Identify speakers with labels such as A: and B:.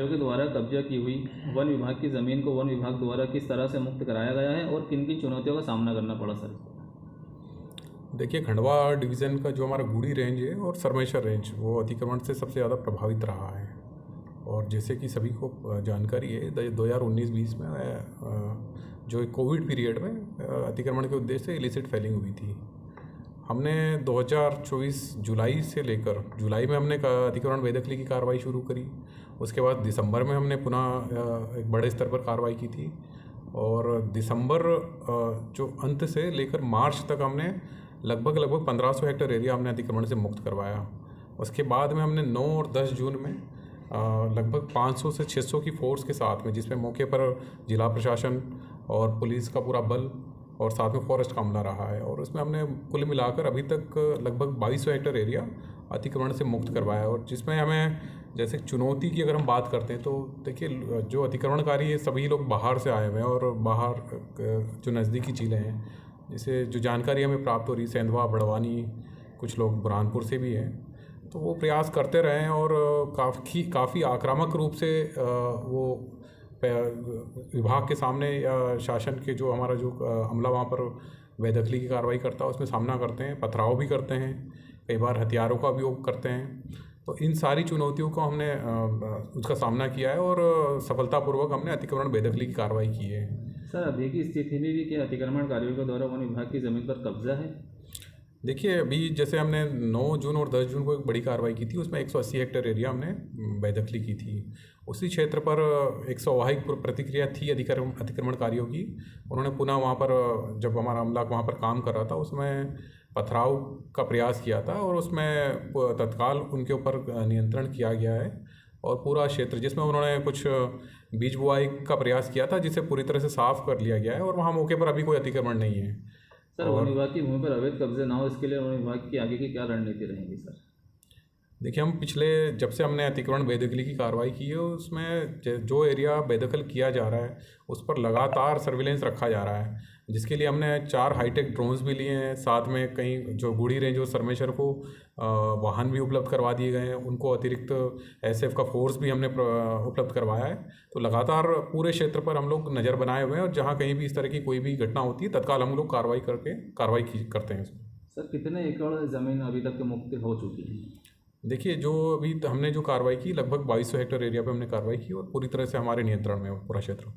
A: अधिकारियों के द्वारा कब्जा की हुई वन विभाग की ज़मीन को वन विभाग द्वारा किस तरह से मुक्त कराया गया है और किन किन चुनौतियों का सामना करना पड़ा सर?
B: देखिए, खंडवा डिवीज़न का जो हमारा गुड़ी रेंज है और सरमेश्वर रेंज वो अतिक्रमण से सबसे ज़्यादा प्रभावित रहा है। और जैसे कि सभी को जानकारी है, 2019-20 में जो कोविड पीरियड में अतिक्रमण के उद्देश्य से इलिसिट फेलिंग हुई थी। हमने 2024 जुलाई से लेकर जुलाई में हमने अतिक्रमण बेदखली की कार्रवाई शुरू करी। उसके बाद दिसंबर में हमने पुनः एक बड़े स्तर पर कार्रवाई की थी और दिसंबर जो अंत से लेकर मार्च तक हमने लगभग 1500 हेक्टेयर एरिया हमने अतिक्रमण से मुक्त करवाया। उसके बाद में हमने 9 और 10 जून में लगभग 500 से 600 की फोर्स के साथ में, जिसमें मौके पर जिला प्रशासन और पुलिस का पूरा बल और साथ में फॉरेस्ट का अमला रहा है, और उसमें हमने कुल मिलाकर अभी तक लगभग 2200 हेक्टेयर एरिया अतिक्रमण से मुक्त करवाया। और जिसमें हमें जैसे चुनौती की अगर हम बात करते हैं तो देखिए, जो अतिक्रमणकारी है सभी लोग बाहर से आए हुए हैं और बाहर जो नज़दीकी ज़िले हैं, जैसे जो जानकारी हमें प्राप्त हो रही, सेंधवा, बड़वानी, कुछ लोग बुरहानपुर से भी हैं, तो वो प्रयास करते रहे हैं और काफ़ी आक्रामक रूप से वो विभाग के सामने या शासन के जो हमारा जो अमला वहाँ पर बेदखली की कार्रवाई करता है उसमें सामना करते हैं, पथराव भी करते हैं, कई बार हथियारों का उपयोग करते हैं। तो इन सारी चुनौतियों को हमने उसका सामना किया है और सफलतापूर्वक हमने अतिक्रमण बेदखली की कार्रवाई की है।
A: सर, अभी की स्थिति में भी क्या अतिक्रमणकारियों के द्वारा वन विभाग की ज़मीन पर कब्जा है?
B: देखिए, अभी जैसे हमने 9 जून और 10 जून को एक बड़ी कार्रवाई की थी, उसमें 180 हेक्टेयर एरिया हमने बेदखली की थी। उसी क्षेत्र पर एक स्वाभाविक प्रतिक्रिया थी अतिक्रमणकारियों की। उन्होंने पुनः वहाँ पर, जब हमारा अमला वहाँ पर काम कर रहा था, उसमें पथराव का प्रयास किया था और उसमें तत्काल उनके ऊपर नियंत्रण किया गया है। और पूरा क्षेत्र जिसमें उन्होंने कुछ बीज बुआई का प्रयास किया था, जिसे पूरी तरह से साफ कर लिया गया है और वहाँ मौके पर अभी कोई अतिक्रमण नहीं है।
A: सर, वन विभाग की भूमि पर अवैध कब्जे ना हो, इसके लिए वन विभाग की आगे की क्या रणनीति रहेगी सर?
B: देखिए, हम जब से हमने अतिक्रमण बेदखली की कार्रवाई की है, उसमें जो एरिया बेदखल किया जा रहा है उस पर लगातार सर्विलेंस रखा जा रहा है, जिसके लिए हमने 4 हाईटेक ड्रोन्स भी लिए हैं। साथ में कहीं जो गुड़ी रेंज और सरमेश्वर को वाहन भी उपलब्ध करवा दिए गए हैं, उनको अतिरिक्त एसएफ का फोर्स भी हमने उपलब्ध करवाया है। तो लगातार पूरे क्षेत्र पर हम लोग नज़र बनाए हुए हैं और जहाँ कहीं भी इस तरह की कोई भी घटना होती है तत्काल हम लोग कार्रवाई करते हैं।
A: सर, कितने एकड़ ज़मीन अभी तक मुक्त हो चुकी है?
B: देखिए, जो अभी हमने जो कार्रवाई की लगभग 2200 हेक्टेयर एरिया पे हमने कार्रवाई की और पूरी तरह से हमारे नियंत्रण में है पूरा क्षेत्र।